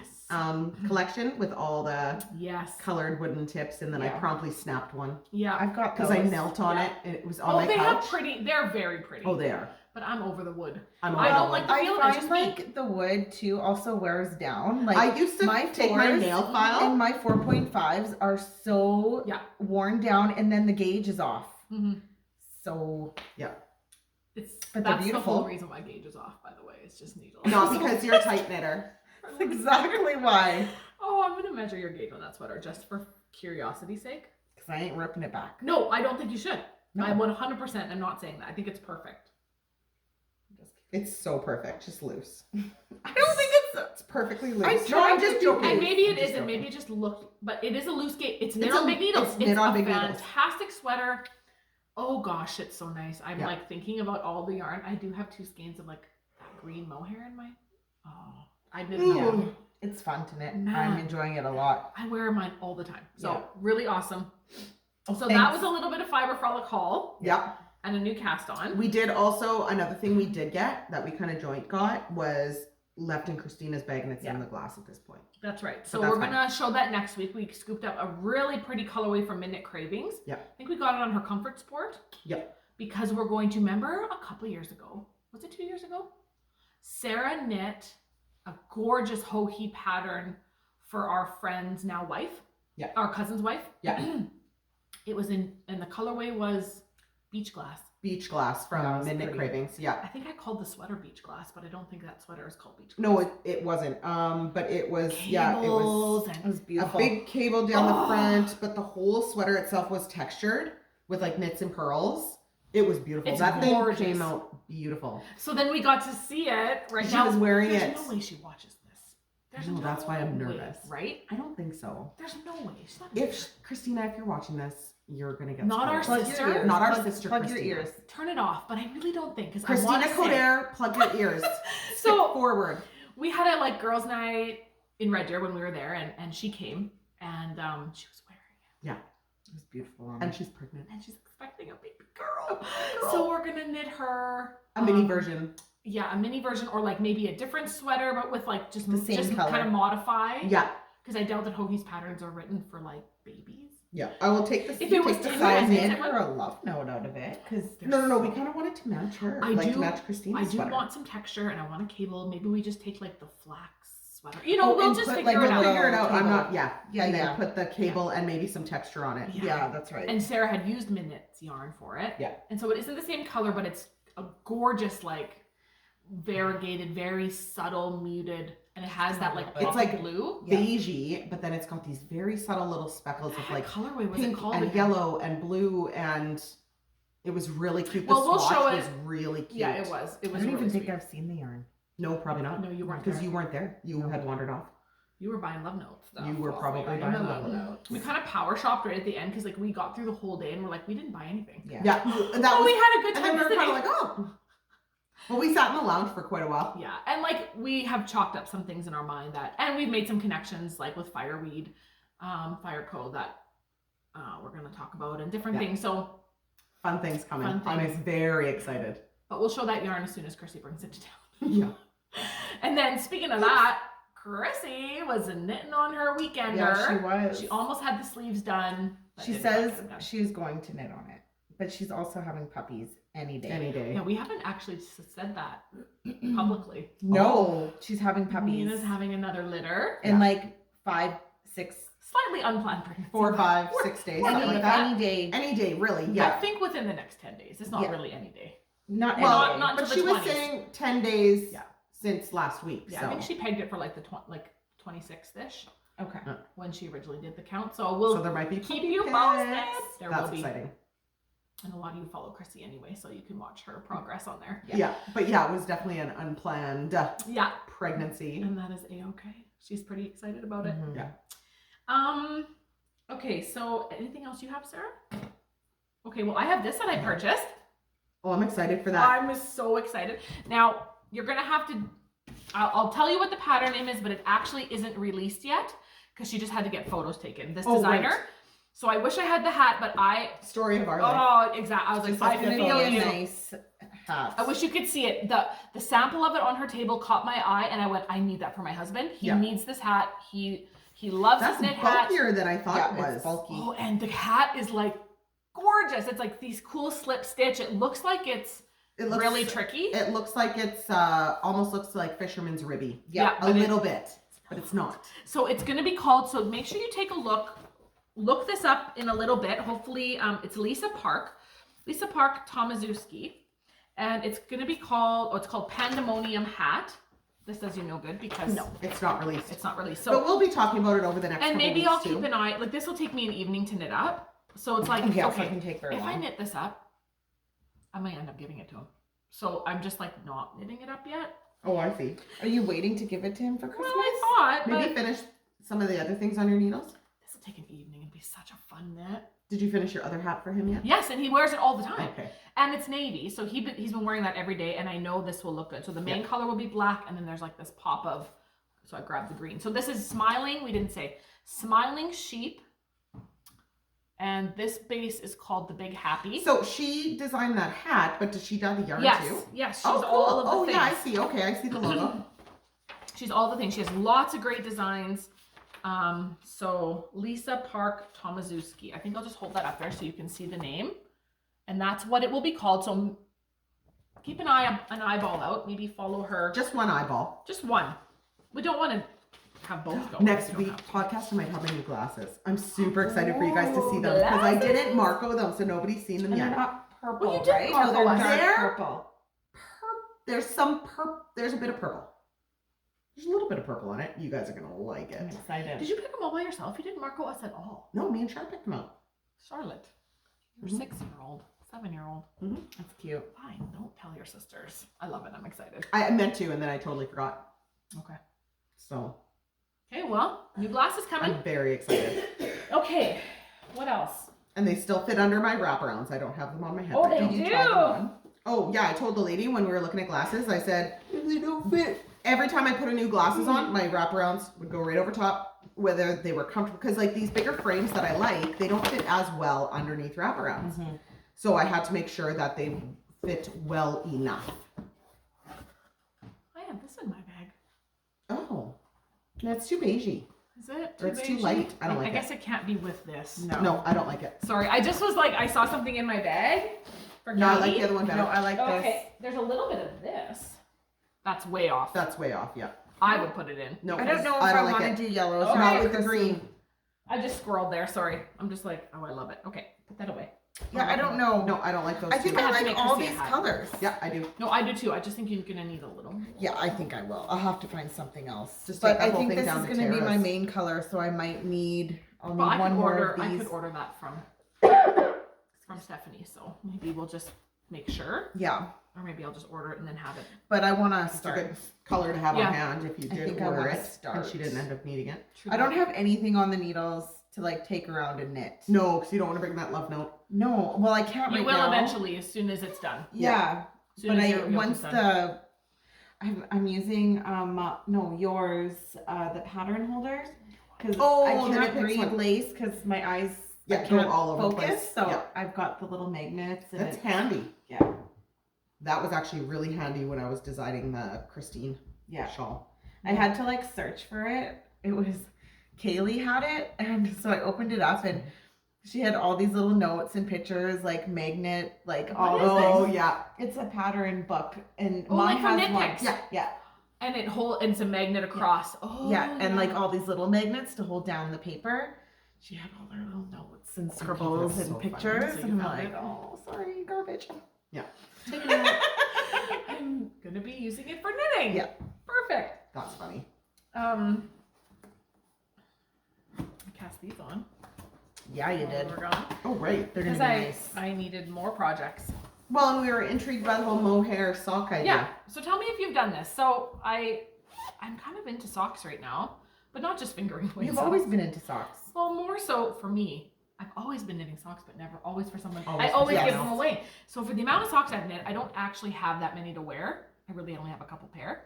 collection with all the Yes. colored wooden tips, and then I Yeah. promptly snapped one Yeah. I've got because I those. knelt on Yeah. it, and it was on Oh, my they couch. have pretty. They're very pretty. Oh, they are. But I'm over the wood. I'm I all don't over like it. the I feel. It's find just me. like the wood too also wears down. Like I used to my take my fours nail file. and my 4.5s are so Yeah. worn down, and then the gauge is off. Mm-hmm. So It's But they're that's the beautiful. whole reason why gauge is off. By the way, it's just needles. Not because you're a tight knitter. that's exactly why. Oh, I'm gonna measure your gauge on that sweater just for curiosity's sake. Because I ain't ripping it back. No, I don't think you should. No. I 100% am not saying that. I think it's perfect. Just kidding. It's so perfect, just loose. I don't think It's perfectly loose. I'm No, trying I'm just to do- joking. And maybe it I'm just isn't. joking. Maybe it just looked, but it is a loose gauge. It's knit It's on a- big needles. it's knit on big needles. fantastic sweater. Oh gosh, it's so nice. I'm Yeah. like thinking about all the yarn. I do have 2 skeins of like green mohair in my. Oh, I knit Ooh. them. it's fun to knit. Man. I'm enjoying it a lot. I wear mine all the time. So Yeah. really awesome. Oh, So that was a little bit of Fiber Frolic haul Yeah. and a new cast on. We did also, another thing we did get that we kind of joint got was left in Christina's bag, and it's Yeah. in the glass at this point. That's right. So that's we're gonna show that next week. We scooped up a really pretty colorway from Midnight Cravings. Yeah. I think we got it on her Comfort Sport. Yeah. Because we're going to remember a couple of years ago. Was it 2 years ago? Sarah knit a gorgeous ho-he pattern for our friend's now wife. Yeah. Our cousin's wife. Yeah. It was and the colorway was beach glass. Beach glass from That was Midnight pretty. Cravings. Yeah. I think I called the sweater beach glass, but I don't think that sweater is called beach glass. No, it wasn't. But it was, yeah, it was Cables It and was a beautiful. big cable down the Oh. front, but the whole sweater itself was textured with like knits and pearls. It was beautiful. It's That gorgeous. thing came out beautiful. So then we got to see it right She now. was wearing There's it. no way she watches this. There's know, that's why I'm way, nervous. right? I don't think so. There's no way. She's not Christina, if you're watching this, you're gonna get Not our spoiled. sister. Not our Plug- sister. Plug Christina. your ears. Turn it off, but I really don't think because I Christina want to say. Coder, plug your ears. So- Stick forward. We had a like girls' night in Red Deer when we were there, and she came and she was wearing it, It was beautiful. And she's pregnant. and she's expecting a baby girl. So we're gonna knit her A mini version. Yeah, a mini version, or like maybe a different sweater, but with like just The same color. kind of modify. Yeah. Because I doubt that Hovey's patterns are written for like babies. Yeah. I will take the If it was take the Tinder, size I Knit in. think her a love note out of it, because No. We kind of wanted to match her. I to do- match Christina's I do sweater. want some texture, and I want a cable. Maybe we just take like the flax sweater. You know, we'll and just put, figure like, it a out. little- Figure it out. I'm cable. not. Yeah. Yeah, And then yeah. put the cable and maybe some texture on it. Yeah. that's right. And Sarah had used Minutes yarn for it. Yeah. And so it isn't the same color, but it's a gorgeous, like, variegated, very subtle, muted, and it has that like It's pop like blue. Yeah. Beigey, but then it's got these very subtle little speckles of What like colorway was it pink called? and again? yellow and blue, and it was really cute. The Well, we'll swatch show it. was really cute. Yeah, it was. It I was don't really even think sweet. I've seen the yarn. No, probably not. No, you weren't Because there. you weren't there. You had wandered off. You were buying love notes. Stuff You were while probably we buying were love notes. We kind of power shopped right at the end because like we got through the whole day and we're like we didn't buy anything. Yeah. Yeah, that Oh, was. we had a good And time. then we were visiting. kind of like, oh. Well, we sat in the lounge for quite a while. Yeah, and like we have chalked up some things in our mind that, and we've made some connections like with Fireweed, Fire Co. that we're gonna talk about and different Yeah. things. So, Fun things coming. Fun I'm things. very excited. but we'll show that yarn as soon as Chrissy brings it to town. Yeah. And then speaking of that, Chrissy was knitting on her weekender. Yeah, she was. She almost had the sleeves done. but She didn't says get them done. she's going to knit on it, but she's also having puppies any day. Any day. Yeah, we haven't actually said that publicly. No, she's having puppies. Nina's having another litter. in like 5, 6, Slightly unplanned pregnancy. 4, 5, 6 days. Something Something like like that. that. any day. Any day, really. I Yeah. think within the next 10 days. It's not Yeah. really any day. Not Well, any day. not But till she the was 20s. saying 10 days Yeah. since last week. Yeah, so. I think she pegged it for like the 26th-ish Okay. when she originally did the count. So we'll So there might be keep puppy you pics. posted. There That's will be. exciting. And a lot of you follow Chrissy anyway, so you can watch her progress on there. Yeah. But yeah, it was definitely an unplanned Yeah, pregnancy. and that is a-okay. She's pretty excited about it. Mhm. Yeah. Okay, so anything else you have, Sarah? Okay, well I have this that I purchased. Oh, I'm excited for that. I'm so excited. Now, you're gonna have to, I'll tell you what the pattern name is, but it actually isn't released yet because she just had to get photos taken, this Oh, designer. right. So I wish I had the hat, but Story of our life. oh, exactly. I was like, Just I has to be feel Really a you. nice hat. I wish you could see it. The sample of it on her table caught my eye, and I went, I need that for my husband. He Yeah. needs this hat. He loves That's his knit hat. bulkier than I thought Yeah, it was. it's bulky. Oh, and the hat is like gorgeous. It's like these cool slip stitch. It looks like it's It looks really tricky. It looks like it's almost looks like fisherman's ribby. Yeah, A but little bit, but it's not. So it's going to be called, so make sure you take a look. Look this up in a little bit. Hopefully, it's Lisa Park Tomaszewski. And it's going to be called, it's called Pandemonium Hat. This does you no good because It's not released. it's not released. But So, we'll be talking about it over the next and couple maybe weeks I'll too. keep an eye, like this will take me an evening to knit up. So it's like, Yeah, so it okay, can take very if I long. knit this up, I might end up giving it to him. So I'm just like not knitting it up yet. Oh, I see. Are you waiting to give it to him for Christmas? Well, I thought, Maybe but finish some of the other things on your needles. this will take an evening and be such a fun knit. Did you finish your other hat for him yet? Yes, and he wears it all the time. Okay. And it's navy, so he's been wearing that every day, and I know this will look good. So the main color will be black, and then there's like this pop of, so I grabbed the green. So this is Smiling, we didn't say, Smiling Sheep, and this base is called the Big Happy. So she designed that hat, but did she dye the yarn yes, too? yes, she's Oh, cool. all of the Oh, things. yeah, I see. Okay, I see the logo. She's all the things. She has lots of great designs. So Lisa Park Tomaszewski. I think I'll just hold that up there so you can see the name. And that's what it will be called. So keep an eyeball out. Maybe follow her. Just one eyeball. Just one. We don't want to have both go. Next week podcast, I might have my new glasses. I'm super excited for you guys to see them because I didn't Marco them, so nobody's seen them And they're yet. not purple, Well, you did right? Marco No, they're us. dark They're- purple. There's some There's a bit of purple. There's a little bit of purple on it. You guys are gonna like I'm it. excited. Did you pick them all by yourself? You didn't Marco us at all. No, me and Chad picked them out. Charlotte, your Mhm. 6-year-old, 7-year-old. That's cute. Fine, don't tell your sisters. I love it. I'm excited. I meant to, and then I totally forgot. Okay. So Okay, well, new glasses coming. I'm very excited. Okay, what else? And they still fit under my wraparounds. I don't have them on my head. Oh, right they now. Did you try them do. on? Oh, yeah, I told the lady when we were looking at glasses, I said, they don't fit. Every time I put a new glasses on, my wraparounds would go right over top, whether they were comfortable. Because, like, these bigger frames that I like, they don't fit as well underneath wraparounds. Mhm. So I had to make sure that they fit well enough. I have this in my bag. Oh, that's too beigey. Is it? Or it's too beigey? light. I don't like I guess it can't be with this. No, I don't like it. Sorry, I just was like, I saw something in my bag. For No, I like Gabby. the other one better. No, I like this. Okay, there's a little bit of this. That's way off. That's way off, yeah. I would put it in. No, I don't know if I I, don't like want it. to do yellows. Okay. Not with the green. I just scrolled there. Sorry. I'm just like, oh, I love it. Okay, put that away. Yeah, I don't know. No, I don't like those I think two. I I have to like make her all see these it high. colors. Yeah, I do. No, I do too. I just think you're gonna need a little. Yeah, I think I will. I'll have to find something else. Just but take the I whole think thing this down is to going to be my Tara's. main color, so I might need. I'll need Well, I one could more order. of I these. could order that from Stephanie. So maybe we'll just make sure, Yeah, or maybe I'll just order it and then have it. but I want to It's a start. good color to have Yeah. on hand if you I did think I order wanna it start. and she didn't end up needing it. True I don't that. have anything on the needles to like take around and knit. No, because you don't want to bring that love note. No, well I can't You right will now. eventually, as soon as it's done. Yeah, As soon but as I your once yoke is done. I'm using yours the pattern holders because Oh, I the can't Knit Picks read one. lace because my eyes Yeah, I go can't all over the focus. place. So Yeah. I've got the little magnets. And That's it- handy. yeah, That was actually really handy when I was designing the Christine yeah. shawl. I had to like search for it. It was Kaylee had it, and so I opened it up and she had all these little notes and pictures, like magnet, like all What the is Oh things. yeah. It's a pattern book, and Oh, mom like for has Knit one. Picks. Yeah. Yeah, And it's a magnet across. Oh, yeah, and like all these little magnets to hold down the paper. She had all her little notes and scribbles that's and so funny. pictures, So you and I'm found like, it. oh, sorry, garbage. Take it out. I'm gonna be using it for knitting. Yeah. Perfect. That's funny. I cast these on. Yeah, you while did. We're gone. Oh right. They're gonna Because be nice. I needed more projects. Well, and we were intrigued by the whole mohair sock idea. Yeah. So tell me if you've done this. So I'm kind of into socks right now, but not just fingering away You've socks. always been into socks. Well, more so for me. I've always been knitting socks, but never always for someone. Always I for always someone give them else. away. So for the amount of socks I've knit, I don't actually have that many to wear. I really only have a couple pair.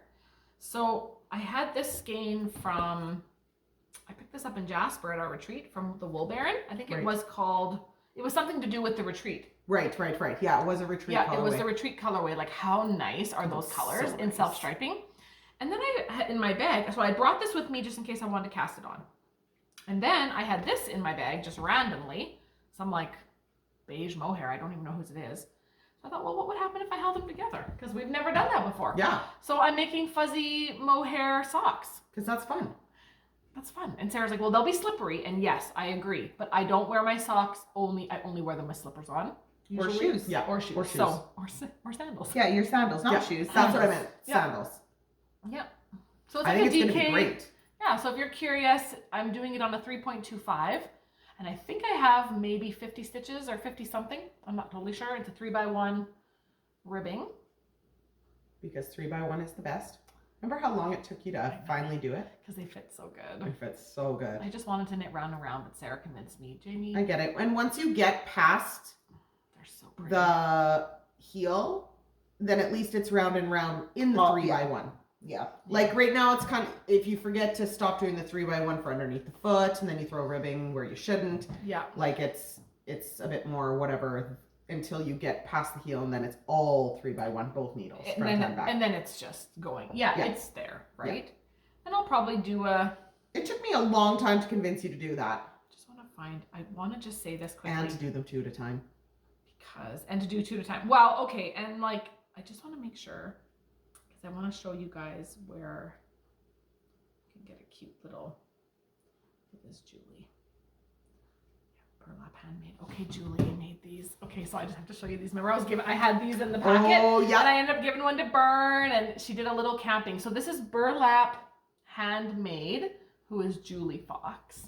So I had this skein from, I picked this up in Jasper at our retreat from the Wool Baron. I think it Right. was called, it was something to do with the retreat. Right. Yeah, it was a retreat Yeah, colorway. it was the retreat colorway. Like how nice are those So colors in nice. self-striping? And then I had in my bag, so I brought this with me just in case I wanted to cast it on. And then I had this in my bag just randomly, some like beige mohair. I don't even know whose it is. So I thought, well, what would happen if I held them together? Because we've never done that before. Yeah, So I'm making fuzzy mohair socks. because that's fun. That's fun. And Sarah's like, well, they'll be slippery. And yes, I agree. But I don't wear my socks I only wear them with slippers on. Or usually. shoes. Yeah, Or shoes. or shoes. So, or sandals. Yeah, your sandals, not Yeah, shoes. That's what I sandals. meant. Yeah. Sandals. Yeah. So it's I like think a it's DK. gonna be great. Yeah, so if you're curious, I'm doing it on a 3.25, and I think I have maybe 50 stitches or 50 something. I'm not totally sure. It's a 3x1 ribbing. Because 3x1 is the best. Remember how long it took you to finally do it? Because they fit so good. It fits so good. I just wanted to knit round and round, but Sarah convinced me. Jamie, I get it. And once you get past they're so pretty. the heel, then at least it's round and round in the Oh, 3x1. Yeah. Like right now, it's kind of, if you forget to stop doing the 3x1 for underneath the foot, and then you throw ribbing where you shouldn't, Yeah. like it's a bit more whatever until you get past the heel, and then it's all 3x1, both needles, And front and back. then it's just going. Yeah, Yeah. it's there, right? And I'll probably do a, It took me a long time to convince you to do that, just want to find, I want to just say this quickly. and to do them two at a time. And to do 2 at a time. Well, okay, and like I just want to make sure because I want to show you guys where you can get a cute little. It is Julie. Yeah, burlap handmade. Okay, Julie made these. Okay, so I just have to show you these. Remember, I had these in the packet, Oh and yeah, I ended up giving one to Bern, and she did a little camping. So this is burlap handmade. Who is Julie Fox,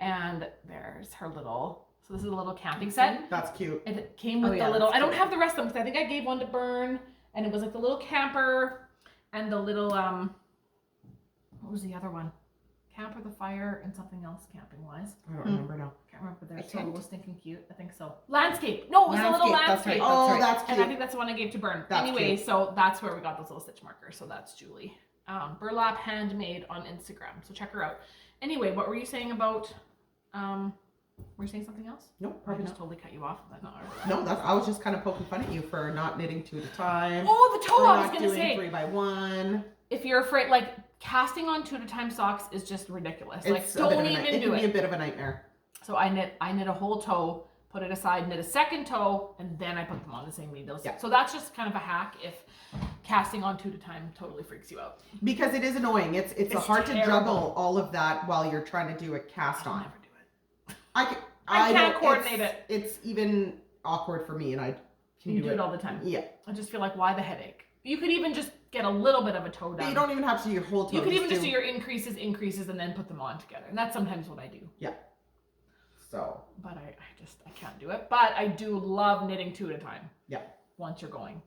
and there's her little. So this is a little camping set. that's cute. It came with Oh, yeah, the little, that's I don't cute. have the rest of them because I think I gave one to Bern, and it was like the little camper and the little, what was the other one? Camp or the Fire and something else camping wise. I don't remember now. Can't remember. Their A total tent? was stinking cute. I think so. Landscape. No, it was a little Landscape, landscape. that's right. Oh, right. that's And I cute. think that's the one I gave to Bern. That's Anyway, cute. so that's where we got those little stitch markers. So that's Julie. Burlap Handmade on Instagram. So check her out. Anyway, what were you saying about, were you saying something else? Nope, I probably just not. totally cut you off. No, I was just kind of poking fun at you for not knitting 2 at a time. Oh, the toe for I was not going to doing say. 3 by 1. If you're afraid, like, casting on 2 at a time socks is just ridiculous. Like, It's a bit of don't a even it do can be a it. bit of a nightmare. So I knit a whole toe, put it aside, knit a second toe, and then I put them on the same needles. Yeah. So that's just kind of a hack if casting on 2 at a time totally freaks you out. Because it is annoying. It's hard to terrible. juggle all of that while you're trying to do a cast I'll on. never do it. I can't don't- coordinate it's- it. It's even awkward for me, and I can You do do it all the time. Yeah. I just feel like, why the headache? You could even just get a little bit of a toe But done. you don't even have to do your whole toe. You could even just do your increases, and then put them on together. And that's sometimes what I do. So, But I can't do it. But I do love knitting 2 at a time. Yeah. Once you're going.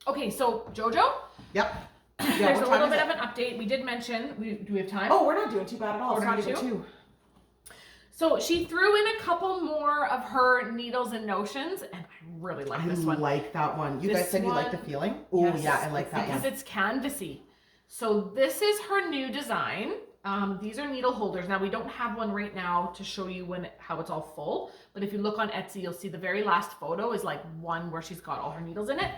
Okay, so Jojo, yep. there's what a time little is bit it? of an update. We did mention, do we have time? Oh, we're not doing too bad at all. We're So not we did too? 2. So she threw in a couple more of her needles and notions, and I really like I this one. like that one. You This guys said you like one- the feeling? Oh, Yes, yeah, I like that because one. it's canvasy. So this is her new design. These are needle holders. Now we don't have one right now to show you how it's all full, but if you look on Etsy, you'll see the very last photo is like one where she's got all her needles in it.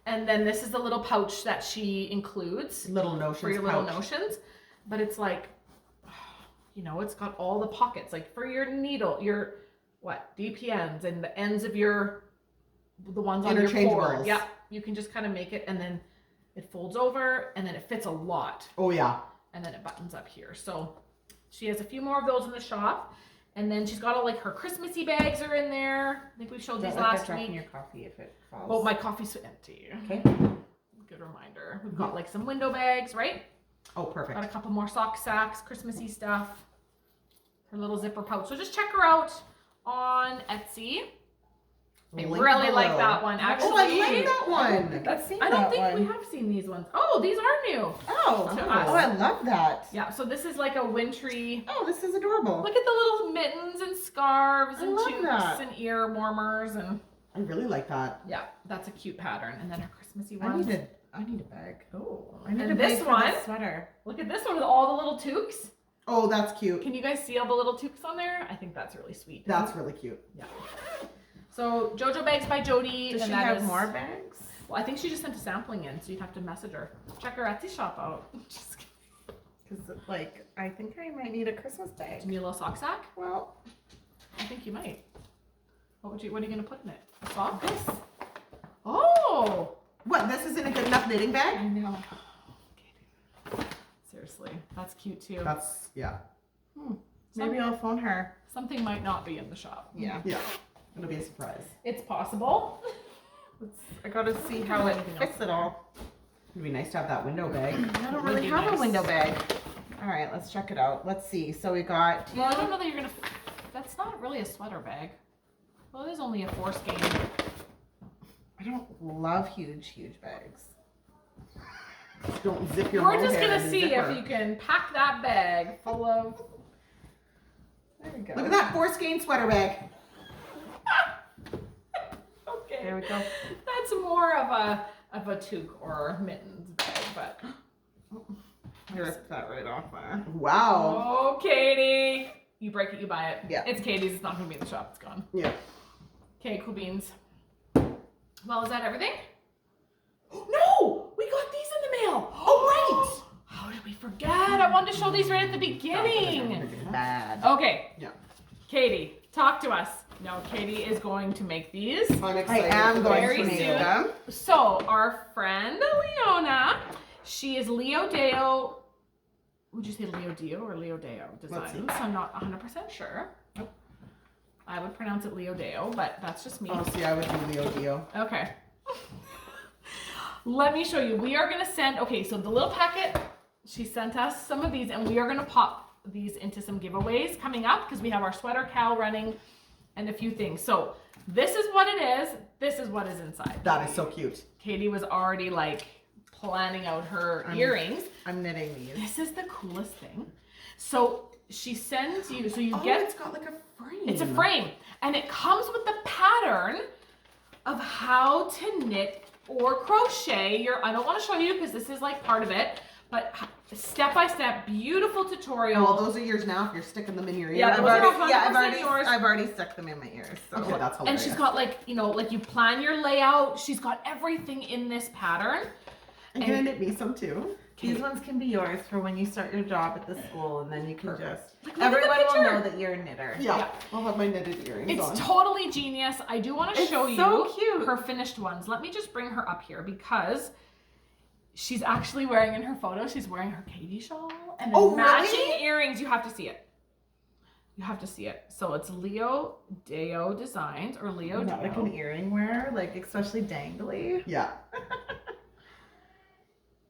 And then this is the little pouch that she includes Little notions for your little pouch. notions. But it's like, you know, it's got all the pockets, like for your needle, your DPNs and the ends of the ones on your cord. Interchangeables. Yeah, you can just kind of make it, and then it folds over, and then it fits a lot, Oh, yeah. and then it buttons up here. So she has a few more of those in the shop, and then she's got all like her Christmassy bags are in there. I think we showed these last week. your coffee if it falls. Oh, my coffee's empty. Okay. Good reminder. We've got like some window bags, right? Oh, perfect. Got a couple more sock sacks, Christmassy stuff. Her little zipper pouch. So just check her out on Etsy. I Link really like below. that one. Actually, Oh, I like that one. I don't think we have seen these ones. Oh, these are new. Oh, To oh, us. I love that. Yeah, so this is like a wintry. Oh, this is adorable. Look at the little mittens and scarves I and love toques that. and ear warmers, and I really like that. yeah, that's a cute pattern. And then her Christmassy I ones. need a bag. Oh, I need and a bag this for one. the sweater. Look at this one with all the little toques. Oh, that's cute. Can you guys see all the little toques on there? I think that's really sweet. That's really cute. Yeah. So Jojo Bags by Jody. Does and she that have is- more bags? Well, I think she just sent a sampling in, so you'd have to message her. Check her Etsy shop out. Just kidding. Because, like, I think I might need a Christmas Do bag. you need a little sock sack? Well, I think you might. What are you gonna put in it? A sock? Oh! What? This isn't a good enough knitting bag? I know. Seriously, that's cute too. That's, yeah. maybe I'll phone her. Something might not be in the shop. Yeah. Yeah. It'll be a surprise. It's possible. I gotta see how it fits it all. It'd be nice to have that window bag. I don't Would really be have nice. a window bag. All right, let's check it out. Let's see. So we got Well, I don't know that you're gonna. That's not really a sweater bag. Well, it is only a foreskin. I don't love huge bags. Don't zip your We're just mohair gonna in the see zipper. if you can pack that bag full of. There we go. Look at that foreskin sweater bag. Okay. There we go. That's more of a toque or mittens bag, but. I ripped that right off there. Wow. Oh, Katie! You break it, you buy it. Yeah. It's Katie's. It's not gonna be in the shop. It's gone. Yeah. Okay, cool beans. Well, is that everything? No! We got these in the mail! Oh, right! How did we forget? I wanted to show these right at the beginning. Bad. Okay. Yeah. Katie, talk to us. No, Katie is going to make these. I'm I excited. am going Very to make soon. them. So, our friend Leona, she is Leo Deo. Would you say Leo Dio or Leo Deo Let's see. Designs? I'm not 100% sure. I would pronounce it Leo Deo, but that's just me. Oh, see, I would do Leo Dio. Okay. Let me show you. We are going to send, okay, so the little packet, she sent us some of these, and we are going to pop these into some giveaways coming up because we have our sweater cowl running and a few things. So this is what it is. This is what is inside. That is so cute. Katie was already like planning out her earrings. I'm knitting these. This is the coolest thing. So she sends you, so you Oh, get, it's got like a frame. it's a frame, and it comes with the pattern of how to knit or crochet your, I don't want to show you because this is like part of it, but step by step, beautiful tutorial. Well, those are yours now if you're sticking them in your ear. Yeah, I've those are already, 100% yours. I've already stuck them in my ears. So. Okay, that's hilarious. And she's got like, you know, like you plan your layout. She's got everything in this pattern. And you're gonna knit me some too. These ones can be yours for when you start your job at the school, and then you can Perfect. just, Like, look at the everyone will picture. know that you're a knitter. Yeah, I'll have my knitted earrings It's on. totally genius. I do want to It's show you so cute. her finished ones. Let me just bring her up here because she's actually wearing in her photo, she's wearing her Katie shawl and Oh, matching really? earrings. You have to see it. You have to see it. So it's Leo Deo Designs or Leo Not like Deo. an earring wear, like especially dangly. Yeah.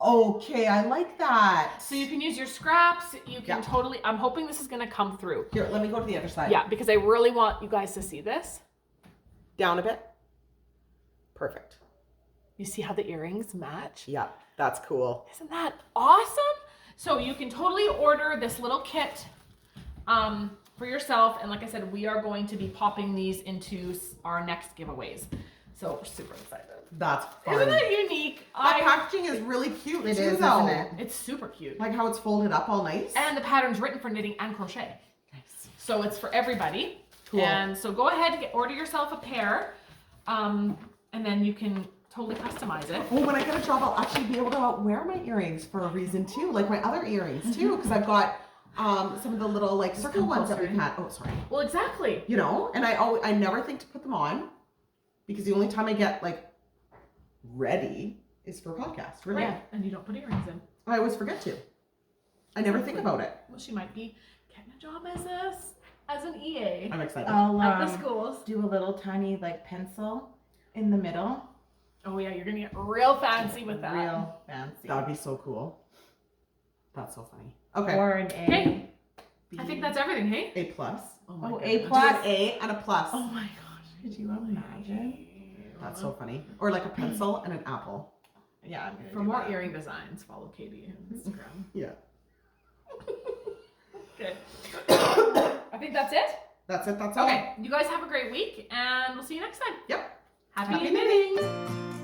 Okay, I like that. So you can use your scraps. You can Yeah. totally, I'm hoping this is going to come through. Here, let me go to the other side. Yeah, because I really want you guys to see this. Down a bit. Perfect. You see how the earrings match? Yeah, that's cool. Isn't that awesome? So you can totally order this little kit for yourself. And like I said, we are going to be popping these into our next giveaways. So we're super excited. That's fun. Isn't that unique? That packaging is really cute It too, is, though. isn't it? It's super cute. Like how it's folded up all nice. And the pattern's written for knitting and crochet. Nice. So it's for everybody. Cool. And so go ahead, order yourself a pair. And then you can totally customize it. Oh, when I get a job, I'll actually be able to wear my earrings for a reason too, like my other earrings too, because I've got some of the little like circle come ones that closer. we've had. Oh, sorry. Well, exactly. You know, and I never think to put them on because the only time I get like ready is for podcast. Really, Yeah, and you don't put earrings in. I always forget to. I never think about it. Well, she might be getting a job as an EA I'm excited. I'll at the schools. do a little tiny like pencil in the middle. Oh yeah, you're gonna get real fancy with that. Real fancy. That would be so cool. That's so funny. Okay, Or an A. Okay. B. I think that's everything. Hey. A plus. my Oh, A goodness. plus. Do an A and a plus. Oh my gosh. Could you imagine? That's so funny. Or like a pencil and an apple. Yeah, I'm gonna For do more that. earring designs, follow Katie on Instagram. Yeah. Okay. I think that's it. That's it. That's all. Okay. You guys have a great week, and we'll see you next time. Yep. Happy Happy knitting.